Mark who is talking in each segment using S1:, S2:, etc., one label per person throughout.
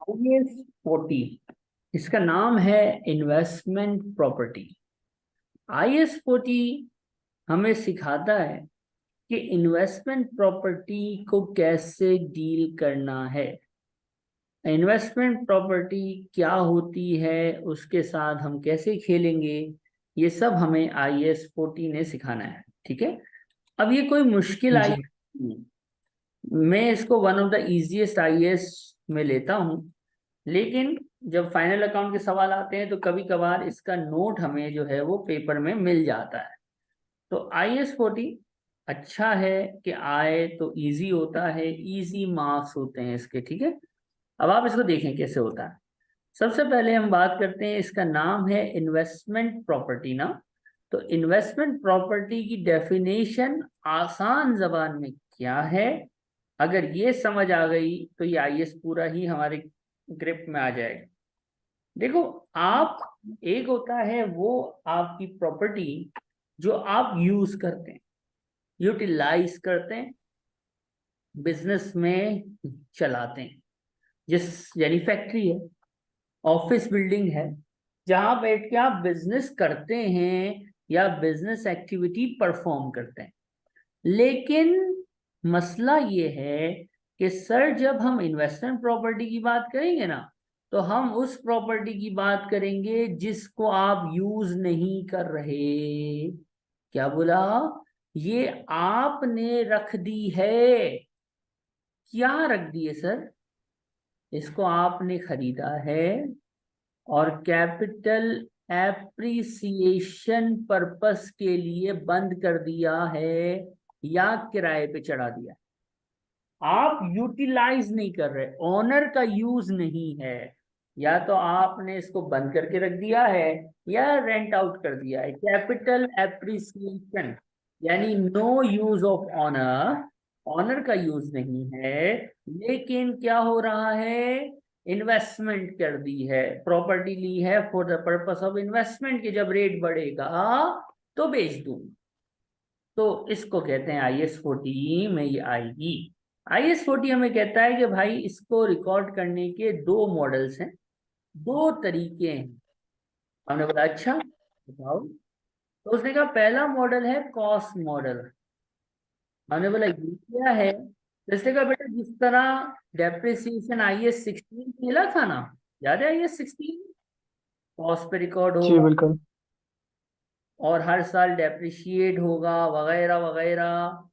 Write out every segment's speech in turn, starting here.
S1: IAS 40, इसका नाम है इन्वेस्टमेंट प्रॉपर्टी। IAS 40 हमें सिखाता है कि इन्वेस्टमेंट प्रॉपर्टी को कैसे डील करना है। इन्वेस्टमेंट प्रॉपर्टी क्या होती है, उसके साथ हम कैसे खेलेंगे, ये सब हमें IAS 40 ने सिखाना है। ठीक है। अब ये कोई मुश्किल
S2: जी।
S1: IAS नहीं, मैं इसको one of the easiest IAS में लेता हूँ। लेकिन जब फाइनल अकाउंट के सवाल आते हैं तो कभी कभार इसका नोट हमें जो है वो पेपर में मिल जाता है। तो IAS 40 अच्छा है कि आए तो इजी होता है, इजी मार्क्स होते हैं इसके। ठीक है। अब आप इसको देखें कैसे होता है। सबसे पहले हम बात करते हैं, इसका नाम है इन्वेस्टमेंट प्रॉपर्टी ना। तो इन्वेस्टमेंट प्रॉपर्टी की डेफिनेशन आसान जबान में क्या है, अगर ये समझ आ गई तो ये IAS पूरा ही हमारे ग्रिप में आ जाएगा। देखो, आप एक होता है वो आपकी प्रॉपर्टी जो आप यूज करते हैं, यूटिलाइज करते हैं, बिजनेस में चलाते हैं। जिस यानी फैक्ट्री है, ऑफिस बिल्डिंग है, जहां बैठ के आप बिजनेस करते हैं या बिजनेस एक्टिविटी परफॉर्म करते हैं। लेकिन मसला ये है कि सर जब हम इन्वेस्टमेंट प्रॉपर्टी की बात करेंगे ना, तो हम उस प्रॉपर्टी की बात करेंगे जिसको आप यूज नहीं कर रहे। क्या बोला? ये आपने रख दी है। क्या रख दी है सर? इसको आपने खरीदा है और कैपिटल एप्रिसिएशन पर्पस के लिए बंद कर दिया है या किराए पे चढ़ा दिया। आप यूटिलाइज नहीं कर रहे, ऑनर का यूज नहीं है। या तो आपने इसको बंद करके रख दिया है या रेंट आउट कर दिया है। कैपिटल एप्रिसिएशन यानी no use of honour, honour का यूज नहीं है, लेकिन क्या हो रहा है, इन्वेस्टमेंट कर दी है, प्रॉपर्टी ली है for the purpose of investment, कि जब रेट बढ़ेगा तो बेच दूंगा। तो इसको कहते हैं IAS 40 में ये आएगी। IAS 40 हमें कहता है कि भाई इसको रिकॉर्ड करने के दो मॉडल्स हैं, दो तरीके हैं। हमने बोला अच्छा बताओ। तो उसने कहा पहला मॉडल है कॉस्ट मॉडल। हमने बोला ये क्या है? तो इसने कहा बेटा जिस तरह डेप्रिसिएशन IAS 16 मिला था ना, याद है IAS 16, कॉस्ट पे रिकॉर्ड
S2: जी
S1: होगा
S2: बिल्कुल।
S1: और हर साल डेप्रिशिएट होगा वगैरह वगैरह।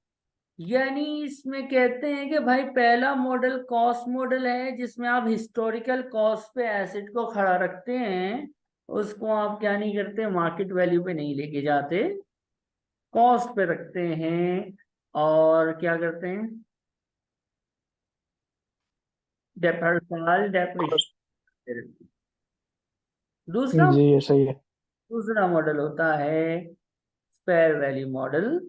S1: यानी इसमें कहते हैं कि भाई पहला मॉडल कॉस्ट मॉडल है जिसमें आप हिस्टोरिकल कॉस्ट पे एसेट को खड़ा रखते हैं, उसको आप क्या नहीं करते, मार्केट वैल्यू पे नहीं लेके जाते, कॉस्ट पे रखते हैं। और क्या करते हैं, हर साल डेप्रिशिएट। दूसरा
S2: जी ये सही है।
S1: दूसरा मॉडल होता है फेयर वैल्यू मॉडल।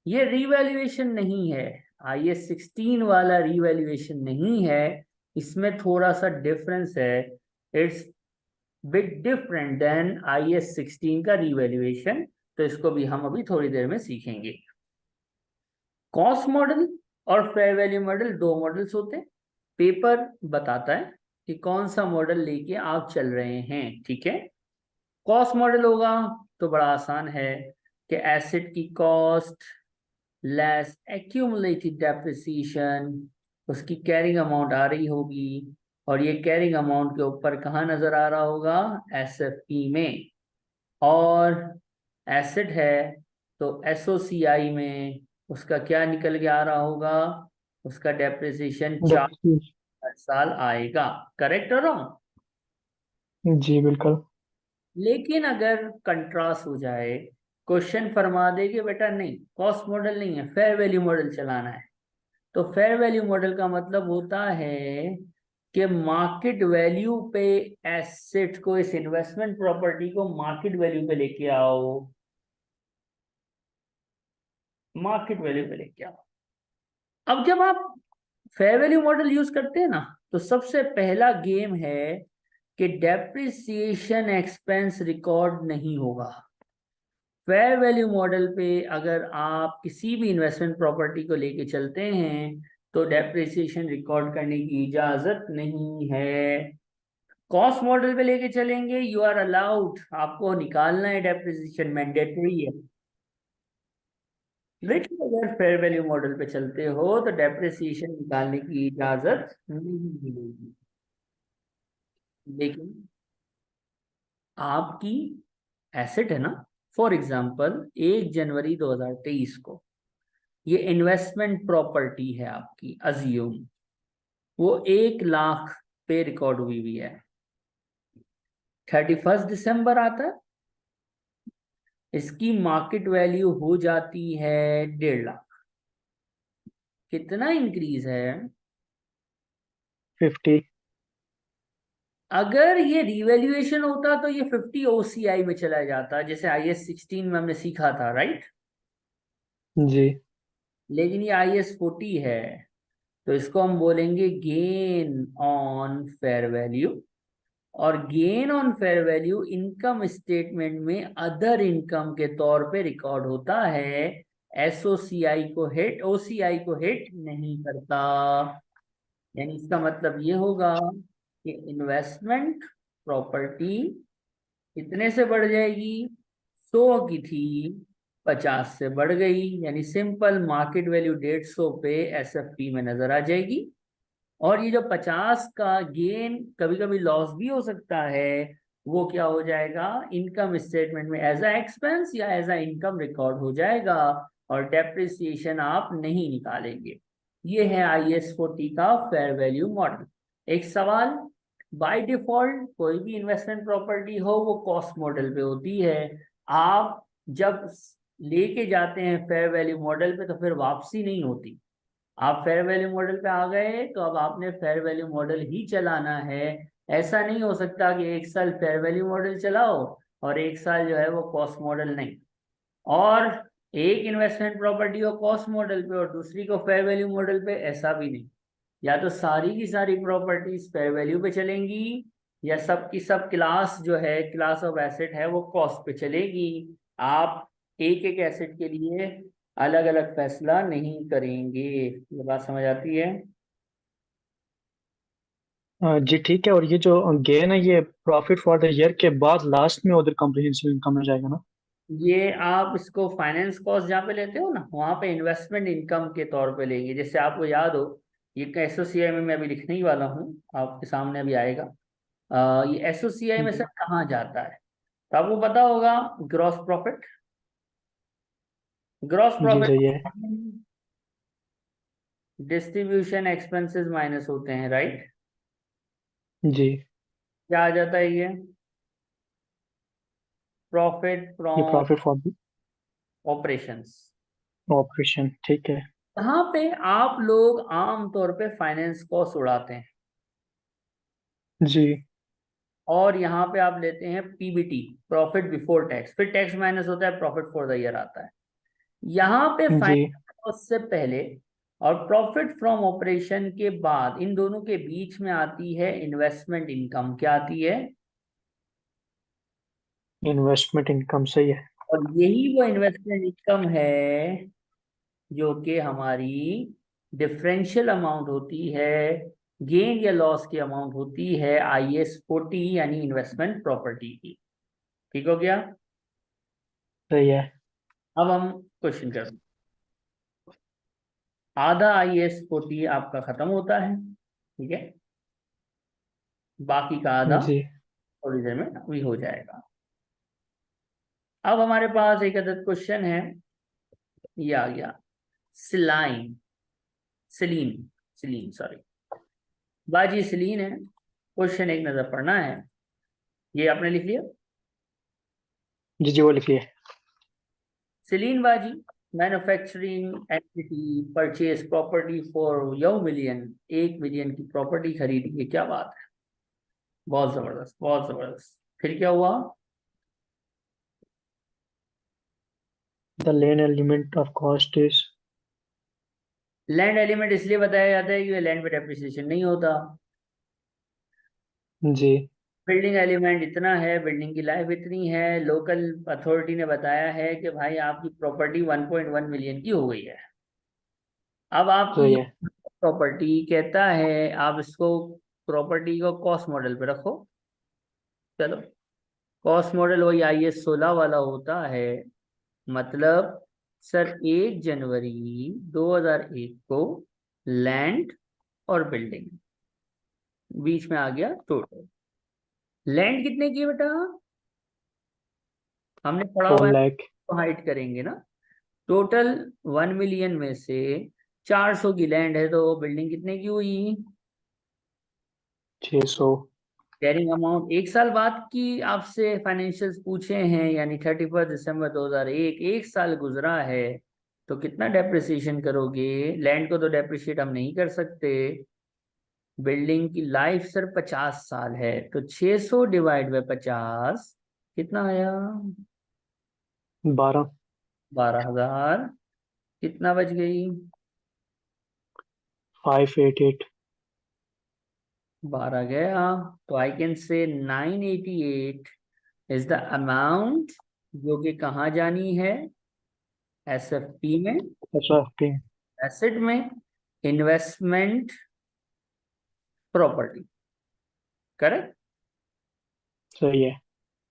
S1: ये रिवैल्यूएशन नहीं है, IAS 16 वाला रिवैल्यूएशन नहीं है, इसमें थोड़ा सा डिफरेंस है। It's big different than IAS 16 का रिवैल्यूएशन। तो इसको भी हम अभी थोड़ी देर में सीखेंगे। कॉस्ट मॉडल और फेयर वैल्यू मॉडल दो मॉडल्स होते हैं। पेपर बताता है कि कौन सा मॉडल लेके आप चल रहे हैं। ठीक है। कॉस्ट मॉडल होगा तो बड़ा आसान है कि एसेट की कॉस्ट लेस एक्यूमुलेटेड डेप्रिसिएशन, उसकी कैरिंग अमाउंट आ रही होगी, और ये कैरिंग अमाउंट के ऊपर कहाँ नजर आ रहा होगा, SFP में। और एसेट है तो SOCI में उसका क्या निकल के आ रहा होगा, उसका डेप्रिसिएशन 4
S2: डेप्रिसिएशन।
S1: साल आएगा। करेक्ट हो रहा हूँ?
S2: जी बिल्कुल।
S1: लेकिन अगर कंट्रास्ट हो जाए, क्वेश्चन फरमा दे कि बेटा नहीं कॉस्ट मॉडल नहीं है, फेयर वैल्यू मॉडल चलाना है, तो फेयर वैल्यू मॉडल का मतलब होता है कि मार्केट वैल्यू पे एसेट को, इस इन्वेस्टमेंट प्रॉपर्टी को मार्केट वैल्यू पे लेके आओ, मार्केट वैल्यू पे लेके आओ। अब जब आप फेयर वैल्यू मॉडल यूज करते हैं ना, तो सबसे पहला गेम है कि डेप्रिसिएशन एक्सपेंस रिकॉर्ड नहीं होगा। फेयर वैल्यू मॉडल पे अगर आप किसी भी इन्वेस्टमेंट प्रॉपर्टी को लेके चलते हैं तो डेप्रिसिएशन रिकॉर्ड करने की इजाजत नहीं है। कॉस्ट मॉडल पे लेके चलेंगे, यू आर अलाउड, आपको निकालना है, डेप्रिसिएशन मैंडेटरी है। लेकिन अगर फेयर वैल्यू मॉडल पे चलते हो तो डेप्रिसिएशन निकालने की इजाजत नहीं मिलेगी। लेकिन आपकी एसेट है ना, फॉर एग्जांपल 1 जनवरी 2023 को ये इन्वेस्टमेंट प्रॉपर्टी है आपकी, अज्यूम वो 1 लाख पे रिकॉर्ड हुई हुई है। 31 दिसंबर आता है, इसकी मार्केट वैल्यू हो जाती है 1.5 लाख। कितना इंक्रीज है?
S2: 50।
S1: अगर ये रिवैल्यूएशन होता तो ये 50 ओसीआई में चला जाता, जैसे IAS 16 में हमने सीखा था, राइट।
S2: जी।
S1: लेकिन ये IAS 40 है, तो इसको हम बोलेंगे गेन ऑन फेयर वैल्यू। और gain on fair value income statement में अदर इनकम के तौर पे रिकॉर्ड होता है, एसओसीआई को हिट, ओसीआई को हिट नहीं करता। यानी इसका मतलब ये होगा कि इन्वेस्टमेंट प्रॉपर्टी कितने से बढ़ जाएगी, 100 की थी 50 से बढ़ गई, यानी सिंपल मार्केट वैल्यू 150 पे एसएफपी में नजर आ जाएगी। और ये जो 50 का गेन, कभी कभी लॉस भी हो सकता है, वो क्या हो जाएगा, इनकम स्टेटमेंट में एज अ एक्सपेंस या एज अ इनकम रिकॉर्ड हो जाएगा, और डेप्रिसिएशन आप नहीं निकालेंगे। ये है IAS 40 का फेयर वैल्यू मॉडल। एक सवाल, बाय डिफॉल्ट कोई भी इन्वेस्टमेंट प्रॉपर्टी हो वो कॉस्ट मॉडल पे होती है। आप जब लेके जाते हैं फेयर वैल्यू मॉडल पे तो फिर वापसी नहीं होती। आप फेयर वैल्यू मॉडल पे आ गए तो अब आपने फेयर वैल्यू मॉडल ही चलाना है। ऐसा नहीं हो सकता कि 1 साल फेयर वैल्यू मॉडल चलाओ और 1 साल जो है वो कॉस्ट मॉडल नहीं। और एक इन्वेस्टमेंट प्रॉपर्टी हो कॉस्ट मॉडल पे और दूसरी को फेयर वैल्यू मॉडल पे, ऐसा भी नहीं। या तो सारी की सारी प्रॉपर्टीज फेयर वैल्यू पे चलेंगी, या सब की सब क्लास जो है, क्लास ऑफ एसेट है, वो कॉस्ट पे चलेगी। आप एक एक एसेट के लिए अलग अलग फैसला नहीं करेंगे। ये बात समझ आती है?
S2: जी ठीक है। और ये जो गेन है ये प्रॉफिट फॉर द ईयर के बाद लास्ट में उधर कॉम्प्रिहेंसिव इनकम में जाएगा ना?
S1: ये आप इसको फाइनेंस कॉस्ट जहाँ पे लेते हो ना, वहां पे इन्वेस्टमेंट इनकम के तौर पे लेंगे। जैसे आपको याद हो, ये एसओसीआई में मैं अभी लिखने ही वाला हूँ, आपके सामने अभी आएगा। ये एसओसीआई में
S2: जी
S1: सर कहाँ जाता है, तो आपको पता होगा, ग्रॉस प्रॉफिट। ग्रॉस
S2: जी
S1: प्रॉफिट
S2: सही है।
S1: डिस्ट्रीब्यूशन एक्सपेंसेस माइनस होते हैं, राइट।
S2: जी।
S1: क्या आ जाता है ये, प्रॉफिट
S2: ये
S1: from
S2: profit for
S1: operations.
S2: Operation ठीक है।
S1: यहाँ पे आप लोग आम तौर पे फाइनेंस कॉस्ट उड़ाते हैं,
S2: जी
S1: और यहाँ पे आप लेते हैं PBT, प्रॉफिट बिफोर टैक्स, फिर टैक्स माइनस होता है, प्रॉफिट फॉर द ईयर आता है। यहाँ पे
S2: जी।
S1: फाइनेंस कॉस्ट से पहले और प्रॉफिट फ्रॉम ऑपरेशन के बाद, इन दोनों के बीच में आती है इन्वेस्टमेंट इनकम। क्या आती है?
S2: इन्वेस्टमेंट इनकम सही है।
S1: और यही वो इन्वेस्टमेंट इनकम है जो कि हमारी डिफरेंशियल अमाउंट होती है, गेन या लॉस की अमाउंट होती है IAS 40 यानी इन्वेस्टमेंट प्रॉपर्टी की। ठीक हो गया?
S2: सही है।
S1: अब हम क्वेश्चन करते हैं। आधा IAS 40 आपका खत्म होता है, ठीक है, बाकी का आधा
S2: जी
S1: थोड़ी देर में भी हो जाएगा। अब हमारे पास एक अदद क्वेश्चन है, ये आ गया, सिलाइन, सिलीन, सिलीन सॉरी, बाजी सिलीन है। क्वेश्चन एक नजर पढ़ना है, ये आपने लिख लिया?
S2: जी। जी वो लिखिए।
S1: Celine Baji, manufacturing entity purchase property for you million, 1 million की प्रॉपर्टी खरीदी है। क्या बात है, बहुत जबरदस्त, बहुत जबरदस्त। फिर क्या हुआ?
S2: The lane element of cost is.
S1: Land element इसलिए बताया जाता है कि लैंड पे डेप्रिसिएशन नहीं होता।
S2: जी
S1: बिल्डिंग एलिमेंट इतना है, बिल्डिंग की लाइफ इतनी है, लोकल अथॉरिटी ने बताया है कि भाई आपकी प्रॉपर्टी 1.1 मिलियन की हो गई है। अब आपकी
S2: सही है।
S1: प्रॉपर्टी कहता है, आप इसको प्रॉपर्टी को कॉस्ट मॉडल पे रखो। चलो, कॉस्ट मॉडल वही IS 16 वाला होता है। मतलब सर 1 जनवरी 2001 को लैंड और बिल्डिंग, बीच में आ गया टोटल। लैंड कितने की है बेटा, हमने पढ़ा हुआ
S2: फोर
S1: है,
S2: लाख
S1: तो हाइट करेंगे ना। टोटल 1 मिलियन में से 400 की लैंड है, तो बिल्डिंग कितने की हुई।
S2: 600।
S1: कैरिंग अमाउंट 1 साल बाद की आपसे फाइनेंशियल्स पूछे हैं, यानी 31 दिसंबर 2001, 1 साल गुजरा है। तो कितना डेप्रिसिएशन करोगे। लैंड को तो डेप्रिशिएट हम नहीं कर सकते। बिल्डिंग की लाइफ सर 50 साल है, तो 600 डिवाइड बाय 50 कितना आया।
S2: 12।
S1: 12,000। कितना बच गई।
S2: 588।
S1: 12 गया। तो I can say 988 is the amount जो कि कहाँ जानी है, SFP में,
S2: अच्छा ठीक।
S1: एसेट में, इन्वेस्टमेंट प्रॉपर्टी। करेक्ट।
S2: सही है।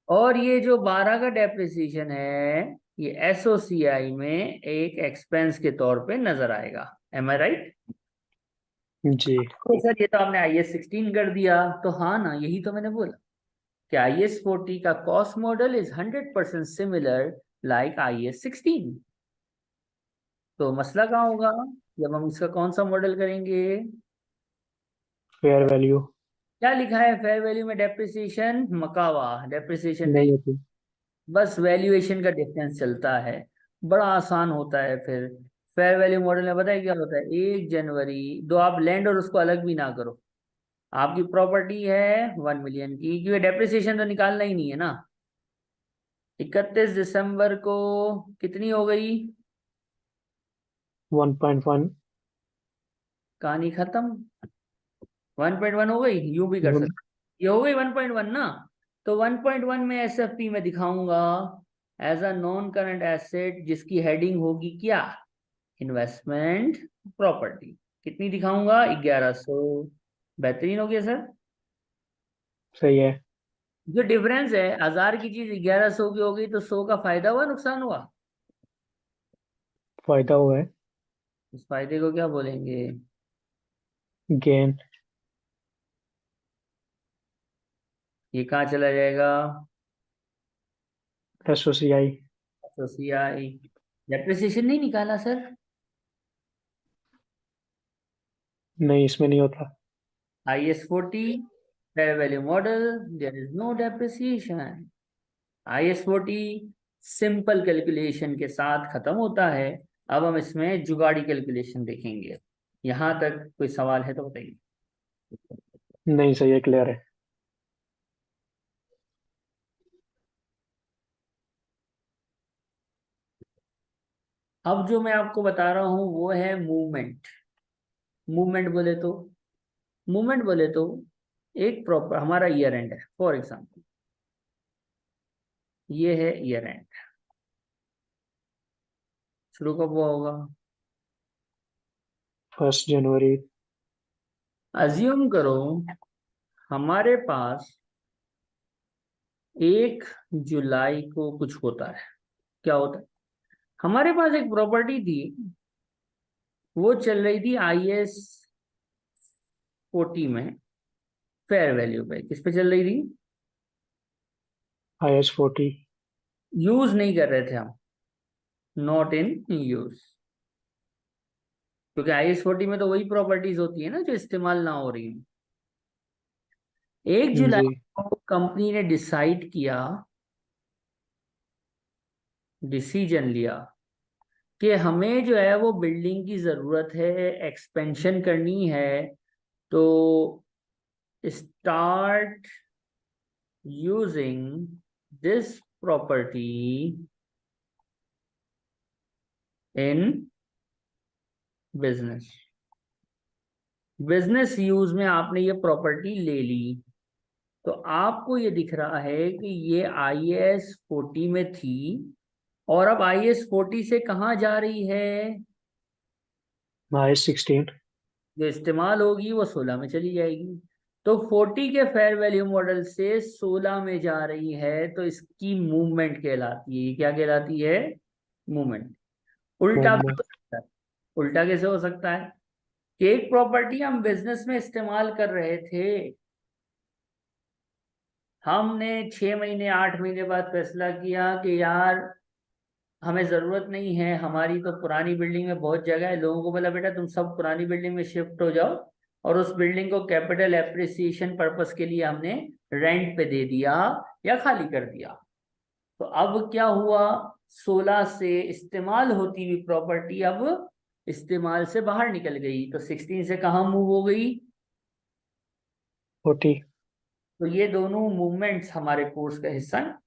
S1: और ये जो 12 का डेप्रिसिएशन है, ये SOCI में एक एक्सपेंस के तौर पे नजर आएगा। एम आई राइट।
S2: जी।
S1: तो सर ये तो आपने IS 16 कर दिया, तो हाँ ना, यही तो मैंने बोला कि IS 40 का cost model is 100% similar like IS 16। तो मसला कहाँ होगा, जब हम इसका कौन सा मॉडल करेंगे।
S2: फेयर वैल्यू
S1: क्या लिखा है फेयर वैल्यू में, डेप्रिसिएशन मकावा, डेप्रिसिएशन नहीं,
S2: नहीं होती।
S1: बस वैल्यूएशन का डिफरेंस चलता है। बड़ा आसान होता है फिर। फेयर वैल्यू मॉडल में पता है क्या होता है, 1 जनवरी दो, आप लैंड और उसको अलग भी ना करो। आपकी प्रॉपर्टी है 1 मिलियन की, क्योंकि डेप्रिसिएशन तो निकालना ही नहीं है ना। 31 दिसंबर को कितनी हो गई,
S2: 1.1।
S1: कहानी खत्म। 1.1 हो गई, यूं भी कर सकते, ये हो गई 1.1 ना। तो 1.1 में SFP में दिखाऊंगा as a non current asset, जिसकी हेडिंग होगी क्या, इन्वेस्टमेंट प्रॉपर्टी। कितनी दिखाऊंगा, 1100। बेहतरीन हो गया सर।
S2: सही है।
S1: जो डिफरेंस है, 1000 की चीज 1100 की हो गई, तो 100 का फायदा हुआ नुकसान हुआ।
S2: फायदा हुआ है।
S1: इस फायदे को क्या बोलेंगे।
S2: गेन।
S1: ये कहाँ चला जाएगा,
S2: SOCI।
S1: SOCI। डेप्रिसिएशन नहीं निकाला सर।
S2: नहीं, इसमें नहीं होता।
S1: IS 40 fair value model, there is no depreciation। IS 40 simple calculation के साथ खत्म होता है। अब हम इसमें जुगाड़ी कैलकुलेशन देखेंगे। यहां तक कोई सवाल है तो बताइए।
S2: नहीं, सही है, क्लियर है।
S1: अब जो मैं आपको बता रहा हूं वो है मूवमेंट। मूवमेंट बोले तो, मूवमेंट बोले तो एक प्रॉपर हमारा ईयर एंड है, फॉर एग्जाम्पल ये है ईयर एंड। शुरू कब हुआ होगा,
S2: 1 जनवरी।
S1: अज्यूम करो हमारे पास 1 जुलाई को कुछ होता है। क्या होता है, हमारे पास एक प्रॉपर्टी थी, वो चल रही थी IS 40 में, फेयर वैल्यू पे। किस पे चल रही थी,
S2: IS 40।
S1: यूज नहीं कर रहे थे हम, नॉट इन यूज। क्योंकि IS 40 में तो वही प्रॉपर्टीज होती है ना जो इस्तेमाल ना हो रही हैं। 1 जुलाई
S2: जी।
S1: को कंपनी ने डिसाइड किया, डिसीजन लिया कि हमें जो है वो बिल्डिंग की जरूरत है, एक्सपेंशन करनी है। तो start using this property in business. Business use में आपने ये प्रॉपर्टी ले ली, तो आपको ये दिख रहा है कि ये IS 40 में थी, और अब IS 40 से कहाँ जा रही है,
S2: IS 16।
S1: जो इस्तेमाल होगी वो 16 में चली जाएगी। तो 40 के फेयर वैल्यू मॉडल से 16 में जा रही है, तो इसकी मूवमेंट कहलाती है। ये क्या कहलाती है? मूवमेंट। उल्टा भी हो
S2: मूवमेंट।
S1: सकता है। उल्टा कैसे हो सकता है? कि एक प्रॉपर्टी हम बिजनेस में इस्तेमाल कर रहे थे, हमने 6 महीने 8 महीने बाद फैसला किया कि यार हमें जरूरत नहीं है, हमारी तो पुरानी बिल्डिंग में बहुत जगह है। लोगों को बोला बेटा तुम सब पुरानी बिल्डिंग में शिफ्ट हो जाओ, और उस बिल्डिंग को कैपिटल एप्रिसिएशन पर्पस के लिए हमने रेंट पे दे दिया या खाली कर दिया। तो अब क्या हुआ? 16 से इस्तेमाल होती हुई प्रॉपर्टी अब इस्तेमाल से बाहर निकल गई, तो 16 से कहाँ मूव हो गई?
S2: 40।
S1: तो ये दोनों मूवमेंट्स हमारे कोर्स का हिस्सा हैं,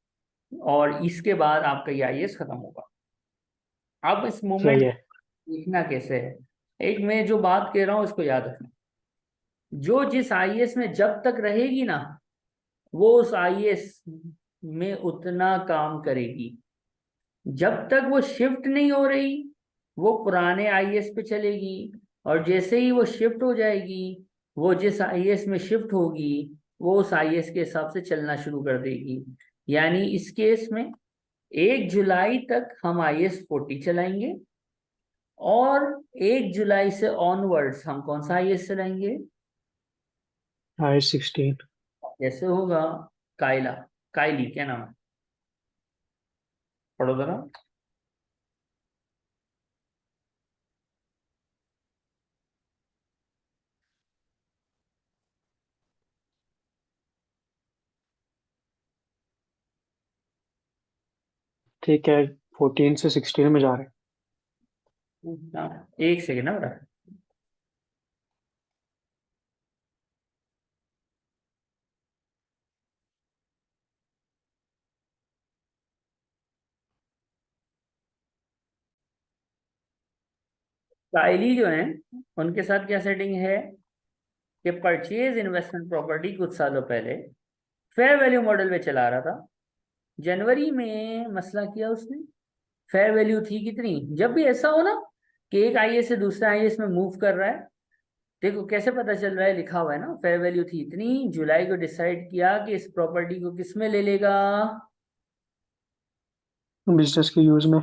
S1: और इसके बाद आपका ये आईएएस खत्म होगा। अब इस
S2: सही
S1: मूवमेंट
S2: है।
S1: लिखना कैसे है? एक मैं जो बात कह रहा हूँ इसको याद रखना। जो जिस आईएएस में जब तक रहेगी ना, वो उस आईएएस में उतना काम करेगी। जब तक वो शिफ्ट नहीं हो रही, वो पुराने आईएएस पे चलेगी, और जैसे ही वो शिफ्ट हो जाएगी, वो जिस आईएएस में शिफ्ट होगी वो उस आईएएस के हिसाब से चलना शुरू कर देगी। यानी इस केस में 1 जुलाई तक हम आईएएस 40 चलाएंगे, और 1 जुलाई से ऑनवर्ड्स हम कौन सा आईएएस चलाएंगे?
S2: I-16।
S1: जैसे होगा काइला, काइली क्या नाम है, पढ़ो जरा।
S2: ठीक है, 14 से 16 में जा रहे हैं।
S1: एक सेकेंड ना बेटा। काइली जो है, उनके साथ क्या सेटिंग है कि परचेज इन्वेस्टमेंट प्रॉपर्टी कुछ सालों पहले फेयर वैल्यू मॉडल में चला रहा था। जनवरी में मसला किया उसने। फेयर वैल्यू थी कितनी? जब भी ऐसा हो ना कि एक आईएएस से दूसरे आईएएस में मूव कर रहा है, देखो कैसे पता चल रहा है, लिखा हुआ है ना, फेयर वैल्यू थी इतनी, जुलाई को डिसाइड किया कि इस प्रॉपर्टी को किस में ले लेगा।
S2: बिजनेस के यूज में।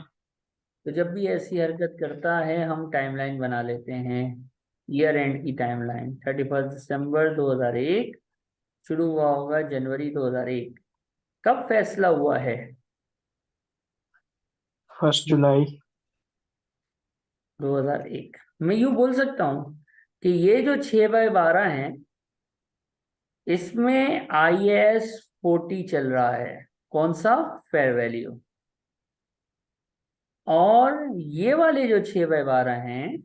S1: तो जब भी ऐसी हरकत करता है हम टाइमलाइन बना लेते हैं। ईयर एंड की टाइमलाइन 31 दिसंबर 2001, शुरू हुआ होगा जनवरी 2001। कब फैसला हुआ है?
S2: 1 जुलाई।
S1: 2001। मैं यूं बोल सकता हूं कि ये जो 6/12 है, इसमें आईएएस 40 चल रहा है। कौन सा? Fair value. और ये वाले जो 6/12 हैं,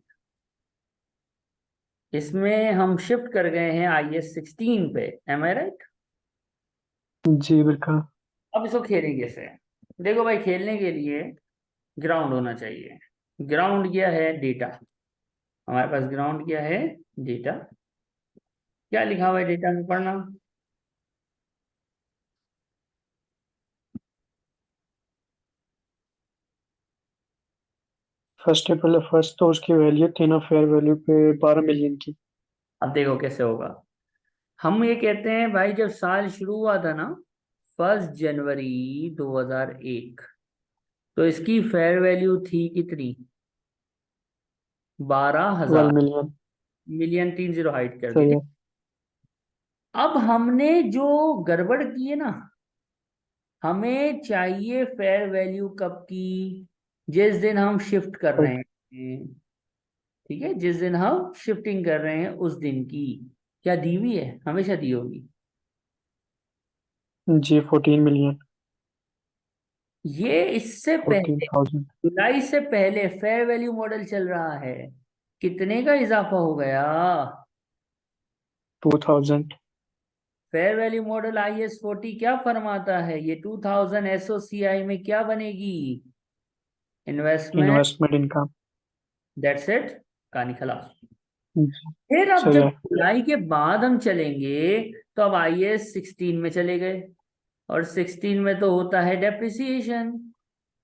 S1: इसमें हम शिफ्ट कर गए हैं आईएएस 16 पे। एम आई राइट?
S2: जी बिल्कुल।
S1: अब इसको खेलेंगे कैसे? देखो भाई, खेलने के लिए ग्राउंड होना चाहिए। ग्राउंड क्या है? डेटा। हमारे पास ग्राउंड क्या है? डेटा। क्या लिखा हुआ है डेटा में, पढ़ना।
S2: 1 अप्रैल फर्स्ट तो उसकी वैल्यू थी ना फेयर वैल्यू पे 12 मिलियन की।
S1: अब देखो कैसे होगा। हम ये कहते हैं भाई, जब साल शुरू हुआ था ना, 1 जनवरी 2001, तो इसकी फेयर वैल्यू थी कितनी? 12,000।
S2: 12 मिलियन।
S1: मिलियन 3 जीरो हाइड कर दी
S2: सही
S1: थी।
S2: है।
S1: अब हमने जो गड़बड़ की है ना, हमें चाहिए फेयर वैल्यू कब की? जिस दिन हम शिफ्ट कर रहे हैं। ठीक है, जिस दिन हम शिफ्टिंग कर रहे हैं उस दिन की। क्या दी हुई है? हमेशा दी होगी।
S2: जी 14 मिलियन।
S1: ये इससे
S2: फोर्टीन
S1: पहले,
S2: थाउजेंड
S1: जुलाई से पहले फेयर वैल्यू मॉडल चल रहा है। कितने का इजाफा हो गया?
S2: 2000।
S1: फेयर वैल्यू मॉडल आईएस 40 क्या फरमाता है? ये 2000 एसओसीआई में क्या बनेगी? Investment.
S2: Investment income.
S1: That's it, कहानी खलास।
S2: जी।
S1: फिर अब
S2: सही
S1: जब
S2: है।
S1: जुलाई के बाद हम चलेंगे, तो अब आईएस 16 में चले गए, और 16 में तो होता है डेप्रिसिएशन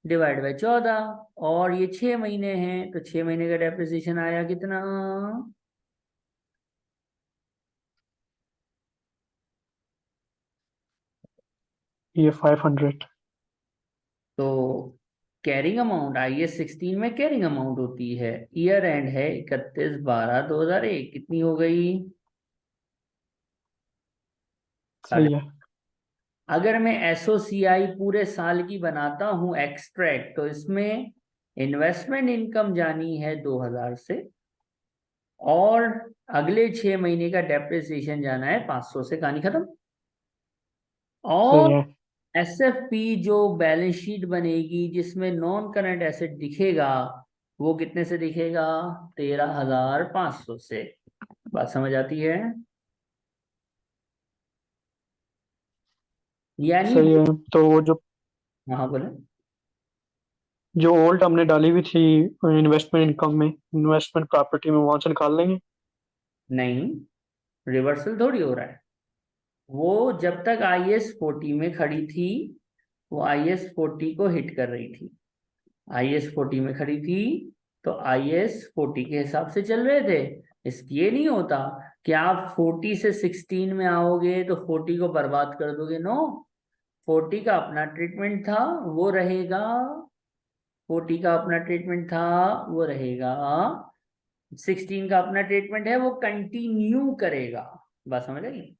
S1: डिवाइड बाय 14, और ये 6 महीने हैं, तो 6 महीने का डेप्रिसिएशन आया कितना?
S2: ये 500।
S1: तो कैरिंग अमाउंट IAS 16 में कैरिंग अमाउंट होती है, ईयर एंड है 31/12/2001, कितनी हो गई?
S2: सही है।
S1: अगर मैं SOCI पूरे साल की बनाता हूं एक्सट्रैक्ट, तो इसमें इन्वेस्टमेंट इनकम जानी है 2000 से, और अगले 6 महीने का डेप्रिसिएशन जाना है 500 से, कहानी खत्म।
S2: सही
S1: और
S2: है।
S1: SFP जो बैलेंस शीट बनेगी जिसमें नॉन करंट एसेट दिखेगा, वो कितने से दिखेगा? 13,500 से। बात समझ आती है? यानी
S2: सही है। तो वो जो
S1: हाँ बोले।
S2: जो ओल्ड हमने डाली हुई थी इन्वेस्टमेंट इनकम में, इन्वेस्टमेंट प्रॉपर्टी में, वहां से निकाल लेंगे।
S1: नहीं, रिवर्सल थोड़ी हो रहा है। वो जब तक IS 40 में खड़ी थी, वो IS 40 को हिट कर रही थी। IS 40 में खड़ी थी तो IS 40 के हिसाब से चल रहे थे। इसकी ये नहीं होता कि आप 40 से 16 में आओगे तो 40 को बर्बाद कर दोगे, नो। 40 का अपना ट्रीटमेंट था, वो रहेगा। 40 का अपना ट्रीटमेंट था, वो रहेगा। 16 का अपना ट्रीटमेंट है, वो कंटिन्यू करेगा। बात समझ आई?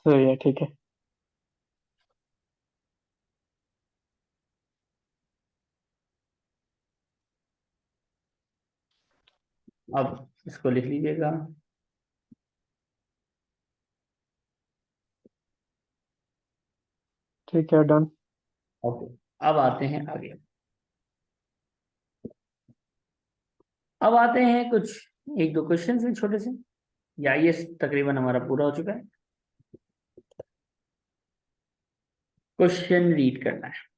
S2: सही है, ठीक है।
S1: अब इसको लिख लीजिएगा।
S2: ठीक है, डन।
S1: ओके, अब आते हैं आगे। अब आते हैं कुछ एक दो क्वेश्चन हैं छोटे से, या ये तकरीबन हमारा पूरा हो चुका है। क्वेश्चन रीड करना है।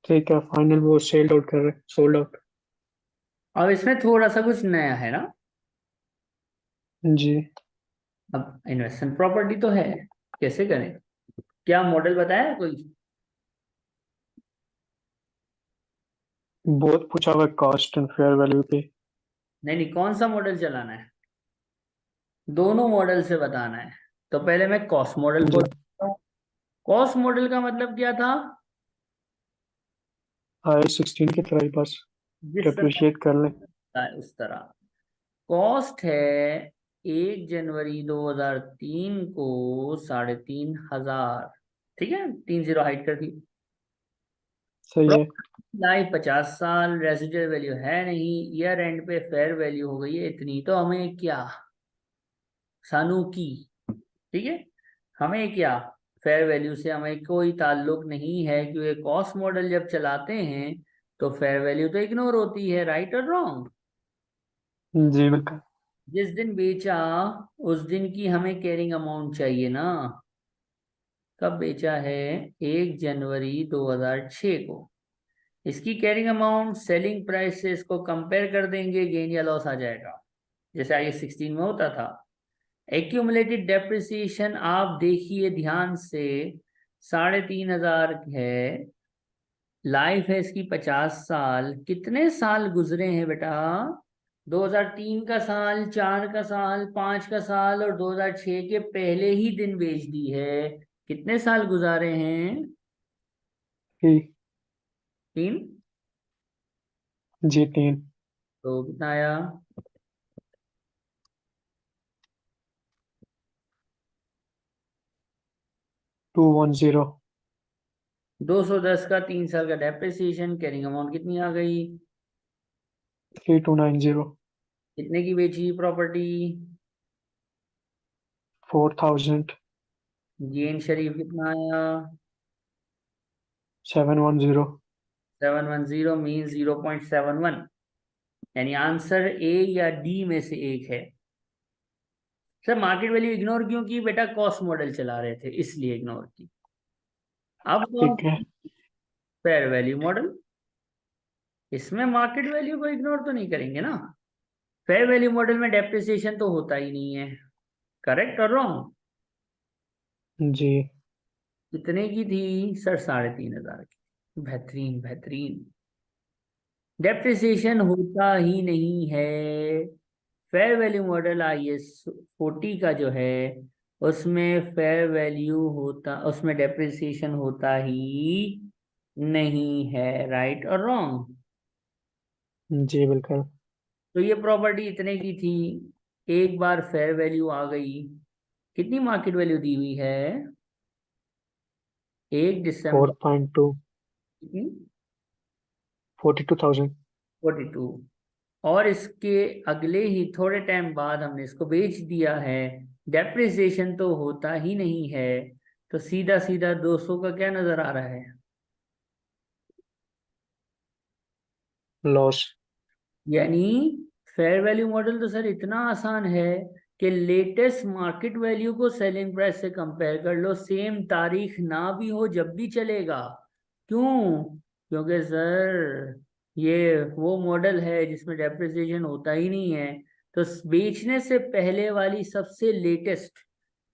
S2: ठीक है, फाइनल वो सेल्ड आउट कर रहे, सोल्ड आउट।
S1: अब इसमें थोड़ा सा कुछ नया है ना।
S2: जी।
S1: अब इन्वेस्टमेंट प्रॉपर्टी तो है, कैसे करें? क्या मॉडल बताया कोई?
S2: बहुत पूछा हुआ कॉस्ट एंड फेयर वैल्यू पे।
S1: नहीं नहीं, कौन सा मॉडल चलाना है? दोनों मॉडल से बताना है। तो पहले मैं कॉस्ट मॉडल
S2: जी।
S1: को, कॉस्ट मॉडल का मतलब क्या था?
S2: IAS 16 की तरह ही बस
S1: जिस तरह
S2: डिप्रिशिएट कर लें।
S1: होता है उस तरह। कॉस्ट है 1 जनवरी 2003 को 3,500। ठीक है, 30 हाइट कर दी।
S2: सही है।
S1: लाइफ 50 साल, रेसिडुअल वैल्यू है नहीं, ईयर एंड पे फेयर वैल्यू हो गई है इतनी, तो हमें क्या? सानू की। ठीक है, हमें क्या? फेयर वैल्यू से हमें कोई ताल्लुक नहीं है, क्योंकि कॉस्ट मॉडल जब चलाते हैं तो फेयर वैल्यू तो इग्नोर होती है, राइट और रॉन्ग?
S2: जी बिल्कुल।
S1: जिस दिन बेचा उस दिन की हमें कैरिंग अमाउंट चाहिए ना। कब बेचा है? 1 जनवरी 2006 को। इसकी कैरिंग अमाउंट सेलिंग प्राइस से इसको कंपेयर कर देंगे, गेन या लॉस आ जाएगा, जैसे IAS 16 में होता था। एक्यूमुलेटेड डेप्रिसिएशन आप देखिए ध्यान से, 3,500 है। लाइफ है इसकी 50 साल। कितने साल गुजरे हैं बेटा? 2003 का साल, 4 का साल, 5 का साल, और 2006 के पहले ही दिन बेच दी है। कितने साल गुजारे हैं?
S2: ठीक।
S1: 3।
S2: जी 3।
S1: तो कितना आया?
S2: 210।
S1: 210 का 3 साल का डेप्रिसिएशन, कैरिंग अमाउंट कितनी आ गई?
S2: 3290।
S1: कितने की बेची प्रॉपर्टी?
S2: 4000।
S1: गेन शरीफ कितना आया?
S2: 710।
S1: 710 मीन 0.71, यानी आंसर ए या डी में से एक है। सर मार्केट वैल्यू इग्नोर क्यों की बेटा? कॉस्ट मॉडल चला रहे थे इसलिए इग्नोर की। अब कौन?
S2: ठीक है।
S1: Fair value model. इसमें मार्केट वैल्यू को इग्नोर तो नहीं करेंगे ना। फेयर वैल्यू मॉडल में डेप्रिसिएशन तो होता ही नहीं है, करेक्ट और रॉन्ग?
S2: जी।
S1: कितने की थी सर? 3,500 की। बेहतरीन बेहतरीन। डेप्रिसिएशन होता ही नहीं है। फेयर वैल्यू मॉडल IS 40 का जो है, उसमें फेयर वैल्यू होता, उसमें डेप्रिसिएशन होता ही नहीं है। राइट और रॉन्ग?
S2: जी बिल्कुल।
S1: तो ये प्रॉपर्टी इतने की थी, एक बार फेयर वैल्यू आ गई, कितनी मार्केट वैल्यू दी हुई है 1 दिसंबर?
S2: 4.2। 42,000।
S1: 42। और इसके अगले ही थोड़े टाइम बाद हमने इसको बेच दिया है, डेप्रिसिएशन तो होता ही नहीं है, तो सीधा सीधा 200 का क्या नजर आ रहा है?
S2: लॉस।
S1: यानी फेयर वैल्यू मॉडल तो सर इतना आसान है कि लेटेस्ट मार्केट वैल्यू को सेलिंग प्राइस से कंपेयर कर लो, सेम तारीख ना भी हो जब भी चलेगा। क्यों? क्योंकि सर ये वो मॉडल है जिसमें डेप्रिसिएशन होता ही नहीं है। तो बेचने से पहले वाली सबसे लेटेस्ट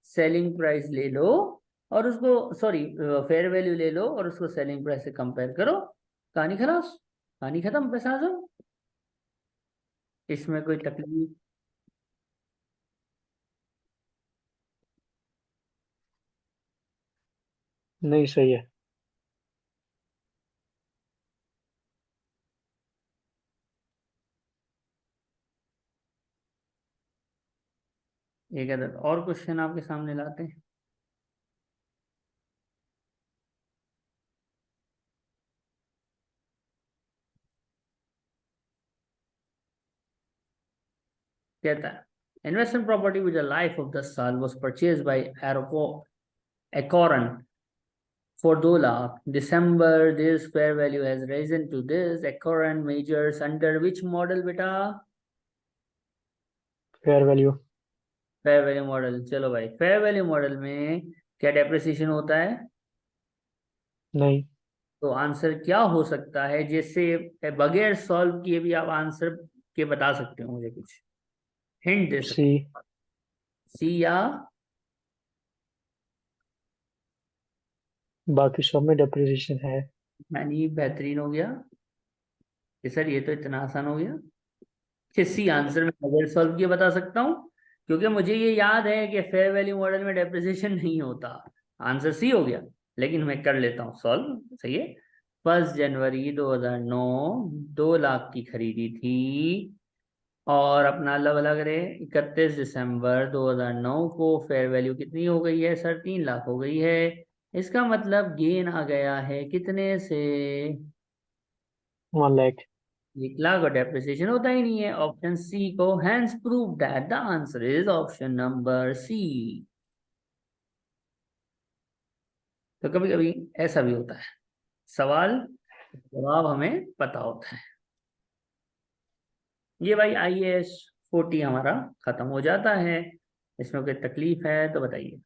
S1: सेलिंग प्राइस ले लो, और उसको, सॉरी, फेयर वैल्यू ले लो और उसको सेलिंग प्राइस से कंपेयर करो, कहानी खलास, कहानी खत्म, पैसा आ जाओ। इसमें कोई तकलीफ?
S2: नहीं, सही है।
S1: एक अदर और क्वेश्चन आपके सामने लाते हैं। कहता है, investment property with a life of 10 साल was purchased by Acorn for 2 lakh. December, this fair value has risen to this. Acorn measures under which model बेटा?
S2: Fair value.
S1: Fair value model. चलो भाई, fair value model में क्या depreciation होता है?
S2: नहीं।
S1: तो आंसर क्या हो सकता है, जिससे बगैर सॉल्व किए भी आप आंसर के बता सकते हो, मुझे कुछ हिंट दे
S2: सी।
S1: सकते? सी या?
S2: बाकी सब में डिप्रिसिएशन है।
S1: यानी बेहतरीन हो गया कि सर ये तो इतना आसान हो गया कि सी आंसर में बगैर सॉल्व किए बता सकता हूँ, क्योंकि मुझे ये याद है कि फेयर वैल्यू मॉडल में डेप्रिसिएशन नहीं होता। आंसर सी हो गया, लेकिन मैं कर लेता हूँ सॉल्व। सही है। 1 जनवरी 2009 2 लाख की खरीदी थी, और अपना अलग अलग करें, 31 दिसंबर 2009 को फेयर वैल्यू कितनी हो गई है सर? 3 लाख हो गई है। इसका मतलब गेन आ गया है कितने से?
S2: 1 लाख।
S1: 1 लाख, और डेप्रिसिएशन होता ही नहीं है। ऑप्शन सी को, hence prove that the answer is option number C. तो कभी कभी ऐसा भी होता है, सवाल जवाब हमें पता होता है। ये भाई IAS 40 हमारा खत्म हो जाता है। इसमें कोई तकलीफ है तो बताइए।